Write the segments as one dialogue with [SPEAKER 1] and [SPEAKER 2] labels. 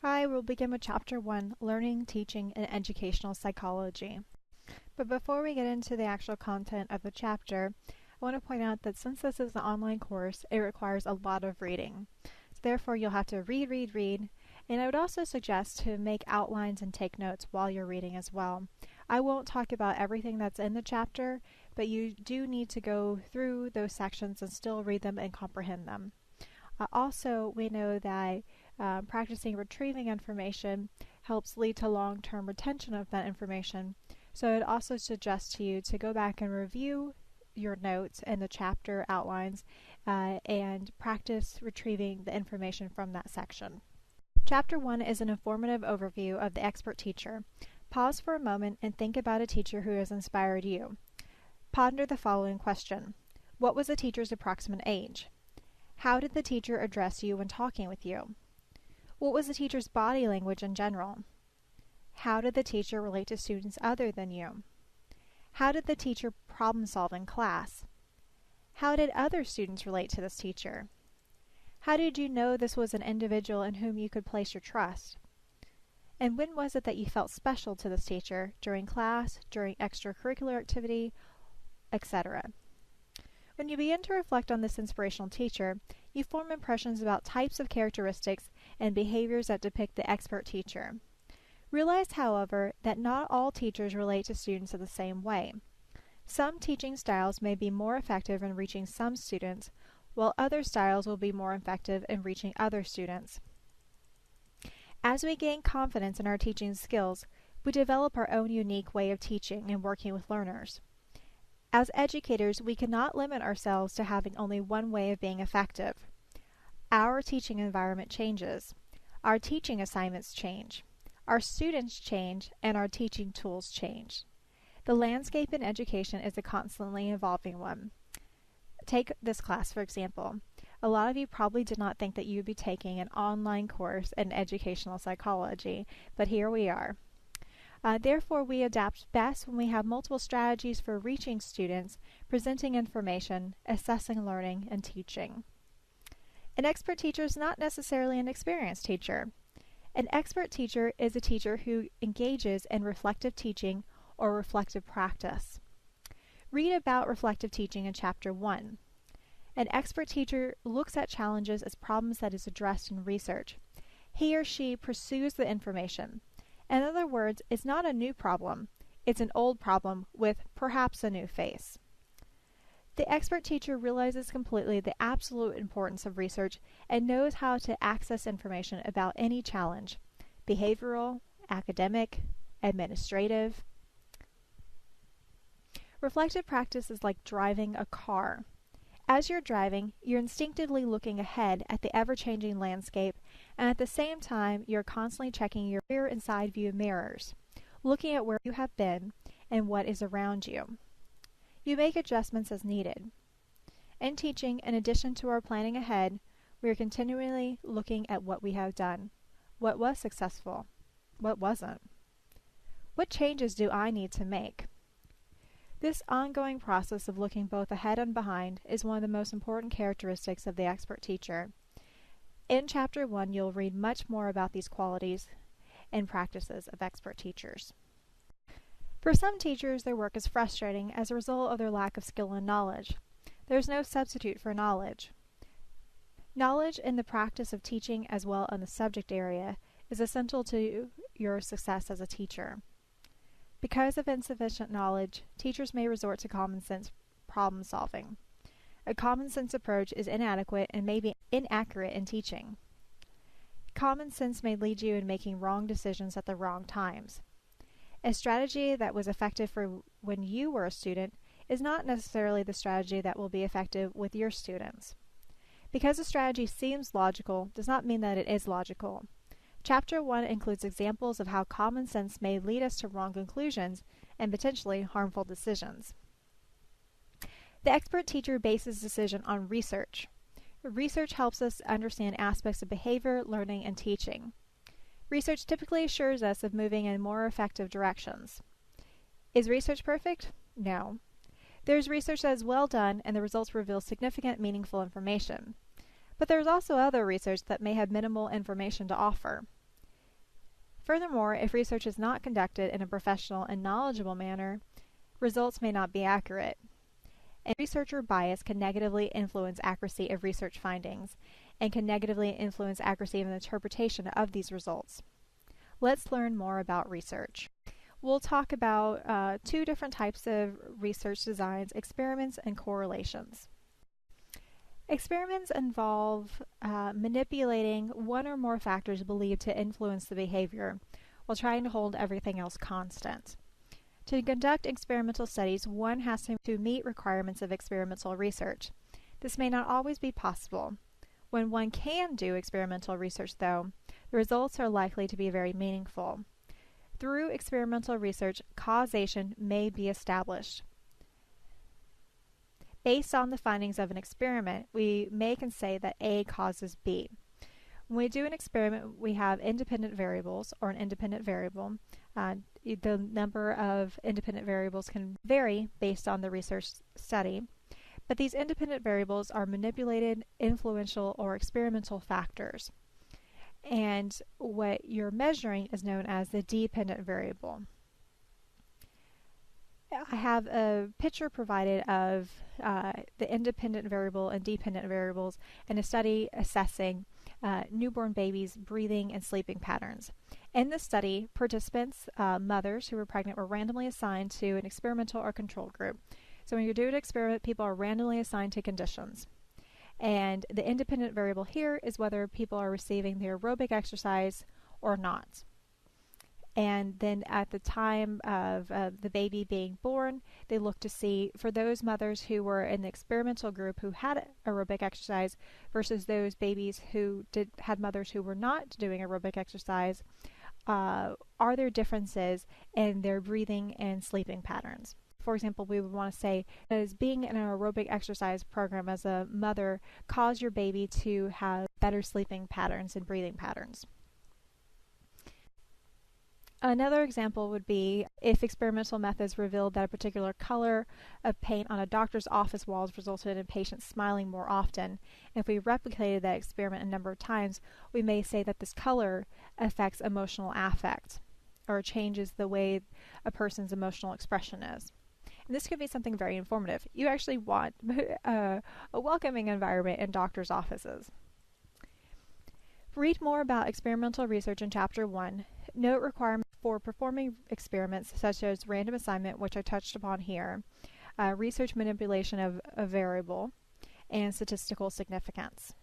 [SPEAKER 1] Hi, we'll begin with Chapter 1, Learning, Teaching, and Educational Psychology. But before we get into the actual content of the chapter, I want to point out that since this is an online course, it requires a lot of reading. So therefore, you'll have to read, and I would also suggest to make outlines and take notes while you're reading as well. I won't talk about everything that's in the chapter, but you do need to go through those sections and still read them and comprehend them. Also, we know that practicing retrieving information helps lead to long-term retention of that information. So I'd also suggest to you to go back and review your notes and the chapter outlines and practice retrieving the information from that section. Chapter 1 is an informative overview of the expert teacher. Pause for a moment and think about a teacher who has inspired you. Ponder the following question. What was the teacher's approximate age? How did the teacher address you when talking with you? What was the teacher's body language in general? How did the teacher relate to students other than you? How did the teacher problem solve in class? How did other students relate to this teacher? How did you know this was an individual in whom you could place your trust? And when was it that you felt special to this teacher, during class, during extracurricular activity, etc.? When you begin to reflect on this inspirational teacher, you form impressions about types of characteristics and behaviors that depict the expert teacher. Realize, however, that not all teachers relate to students in the same way. Some teaching styles may be more effective in reaching some students, while other styles will be more effective in reaching other students. As we gain confidence in our teaching skills, we develop our own unique way of teaching and working with learners. As educators, we cannot limit ourselves to having only one way of being effective. Our teaching environment changes. Our teaching assignments change. Our students change, and our teaching tools change. The landscape in education is a constantly evolving one. Take this class, for example. A lot of you probably did not think that you would be taking an online course in educational psychology, but here we are. Therefore, we adapt best when we have multiple strategies for reaching students, presenting information, assessing learning, and teaching. An expert teacher is not necessarily an experienced teacher. An expert teacher is a teacher who engages in reflective teaching or reflective practice. Read about reflective teaching in Chapter 1. An expert teacher looks at challenges as problems that is addressed in research. He or she pursues the information. In other words, it's not a new problem. It's an old problem with perhaps a new face. The expert teacher realizes completely the absolute importance of research and knows how to access information about any challenge, behavioral, academic, administrative. Reflective practice is like driving a car. As you're driving, you're instinctively looking ahead at the ever-changing landscape, and at the same time, you're constantly checking your rear and side view mirrors, looking at where you have been and what is around you. You make adjustments as needed. In teaching, in addition to our planning ahead, we are continually looking at what we have done. What was successful? What wasn't? What changes do I need to make? This ongoing process of looking both ahead and behind is one of the most important characteristics of the expert teacher. In Chapter 1, you'll read much more about these qualities and practices of expert teachers. For some teachers, their work is frustrating as a result of their lack of skill and knowledge. There's no substitute for knowledge. Knowledge in the practice of teaching as well in the subject area is essential to your success as a teacher. Because of insufficient knowledge, teachers may resort to common sense problem solving. A common sense approach is inadequate and may be inaccurate in teaching. Common sense may lead you in making wrong decisions at the wrong times. A strategy that was effective for when you were a student is not necessarily the strategy that will be effective with your students. Because a strategy seems logical does not mean that it is logical. Chapter 1 includes examples of how common sense may lead us to wrong conclusions and potentially harmful decisions. The expert teacher bases decision on research. Research helps us understand aspects of behavior, learning, and teaching. Research typically assures us of moving in more effective directions. Is research perfect? No. There's research that is well done and the results reveal significant, meaningful information. But there's also other research that may have minimal information to offer. Furthermore, if research is not conducted in a professional and knowledgeable manner, results may not be accurate. And researcher bias can negatively influence accuracy of research findings and can negatively influence accuracy of the interpretation of these results. Let's learn more about research. We'll talk about two different types of research designs: experiments and correlations. Experiments involve manipulating one or more factors believed to influence the behavior while trying to hold everything else constant. To conduct experimental studies, one has to meet requirements of experimental research. This may not always be possible. When one can do experimental research, though, the results are likely to be very meaningful. Through experimental research, causation may be established. Based on the findings of an experiment, we can say that A causes B. When we do an experiment, we have independent variables or an independent variable. The number of independent variables can vary based on the research study, but these independent variables are manipulated, influential, or experimental factors. And what you're measuring is known as the dependent variable. I have a picture provided of the independent variable and dependent variables in a study assessing newborn babies' breathing and sleeping patterns. In this study, participants, mothers who were pregnant, were randomly assigned to an experimental or control group. So when you do an experiment, people are randomly assigned to conditions. And the independent variable here is whether people are receiving the aerobic exercise or not. And then at the time of the baby being born, they look to see, for those mothers who were in the experimental group who had aerobic exercise versus those babies who had mothers who were not doing aerobic exercise, are there differences in their breathing and sleeping patterns? For example, we would want to say, does being in an aerobic exercise program as a mother cause your baby to have better sleeping patterns and breathing patterns? Another example would be if experimental methods revealed that a particular color of paint on a doctor's office walls resulted in patients smiling more often. If we replicated that experiment a number of times, we may say that this color affects emotional affect or changes the way a person's emotional expression is. And this could be something very informative. You actually want a welcoming environment in doctors' offices. Read more about experimental research in Chapter 1. Note requirements for performing experiments such as random assignment, which I touched upon here, research manipulation of a variable, and statistical significance.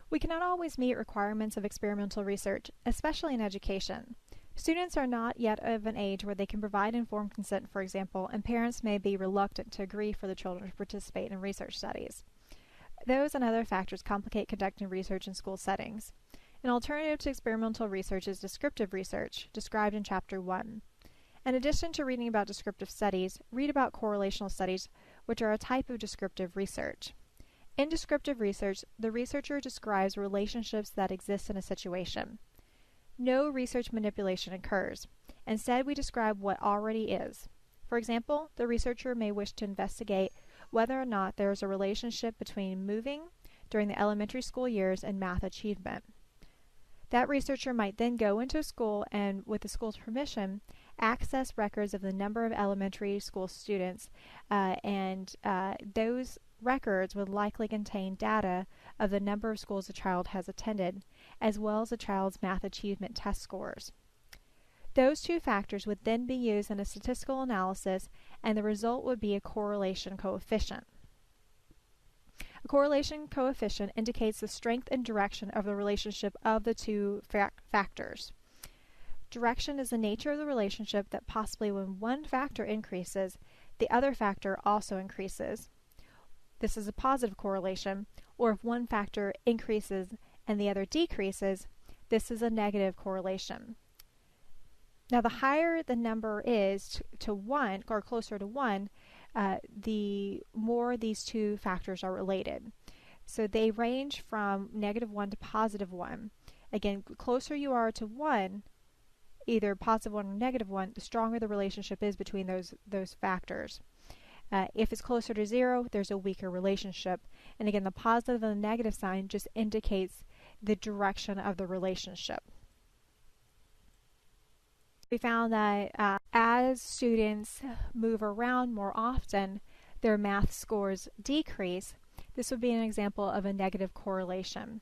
[SPEAKER 1] We cannot always meet requirements of experimental research, especially in education. Students are not yet of an age where they can provide informed consent, for example, and parents may be reluctant to agree for the children to participate in research studies. Those and other factors complicate conducting research in school settings. An alternative to experimental research is descriptive research, described in Chapter 1. In addition to reading about descriptive studies, read about correlational studies, which are a type of descriptive research. In descriptive research, the researcher describes relationships that exist in a situation. No research manipulation occurs. Instead, we describe what already is. For example, the researcher may wish to investigate whether or not there is a relationship between moving during the elementary school years and math achievement. That researcher might then go into a school and, with the school's permission, access records of the number of elementary school students, and those records would likely contain data of the number of schools a child has attended, as well as a child's math achievement test scores. Those two factors would then be used in a statistical analysis, and the result would be a correlation coefficient. A correlation coefficient indicates the strength and direction of the relationship of the two factors. Direction is the nature of the relationship that possibly when one factor increases, the other factor also increases. This is a positive correlation, or if one factor increases and the other decreases, this is a negative correlation. Now, the higher the number is to 1, or closer to 1, the more these two factors are related. So they range from -1 to +1. Again, closer you are to 1, either +1 or -1, the stronger the relationship is between those factors. If it's closer to 0, there's a weaker relationship. And again, the positive and the negative sign just indicates the direction of the relationship. We found that as students move around more often, their math scores decrease. This would be an example of a negative correlation.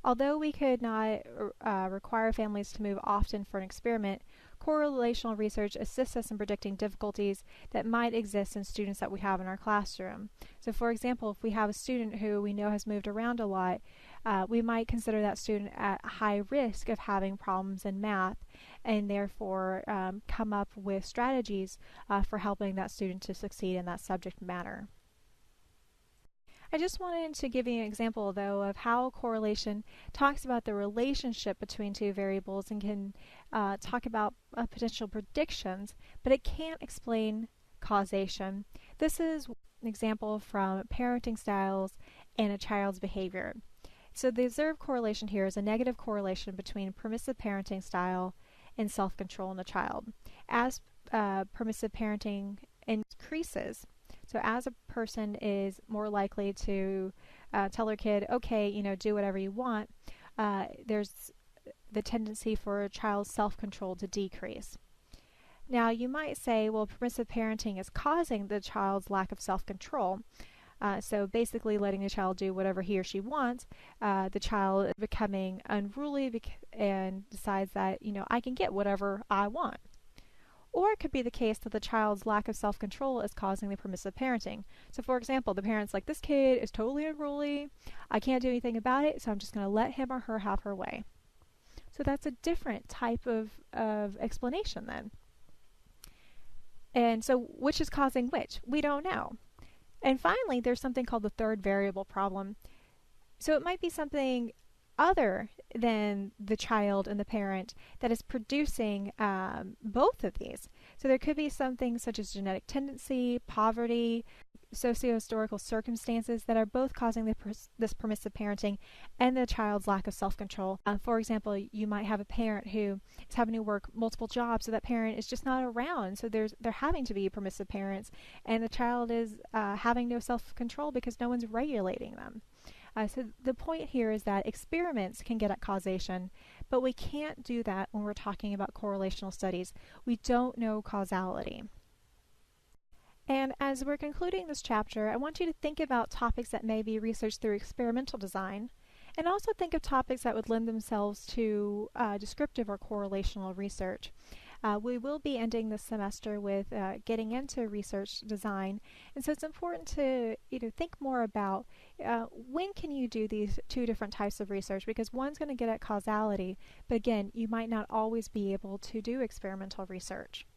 [SPEAKER 1] Although we could not require families to move often for an experiment, correlational research assists us in predicting difficulties that might exist in students that we have in our classroom. So for example, if we have a student who we know has moved around a lot, we might consider that student at high risk of having problems in math, and therefore come up with strategies for helping that student to succeed in that subject matter. I just wanted to give you an example, though, of how correlation talks about the relationship between two variables and can talk about potential predictions, but it can't explain causation. This is an example from parenting styles and a child's behavior. So the observed correlation here is a negative correlation between permissive parenting style and self-control in the child. As permissive parenting increases, so as a person is more likely to tell their kid, okay, do whatever you want, there's the tendency for a child's self-control to decrease. Now, you might say, well, permissive parenting is causing the child's lack of self-control. So basically letting the child do whatever he or she wants, the child is becoming unruly and decides that, I can get whatever I want. Or it could be the case that the child's lack of self-control is causing the permissive parenting. So for example, the parent's like, this kid is totally unruly, I can't do anything about it, so I'm just going to let him or her have her way. So that's a different type of explanation then. And so which is causing which? We don't know. And finally, there's something called the third variable problem. So it might be something other than the child and the parent that is producing both of these. So there could be something such as genetic tendency, poverty, socio-historical circumstances that are both causing this permissive parenting and the child's lack of self-control. For example, you might have a parent who is having to work multiple jobs, so that parent is just not around. So they're having to be permissive parents, and the child is having no self-control because no one's regulating them. So the point here is that experiments can get at causation, but we can't do that when we're talking about correlational studies. We don't know causality. And as we're concluding this chapter, I want you to think about topics that may be researched through experimental design, and also think of topics that would lend themselves to descriptive or correlational research. We will be ending this semester with getting into research design, and so it's important to think more about when can you do these two different types of research, because one's going to get at causality, but again, you might not always be able to do experimental research.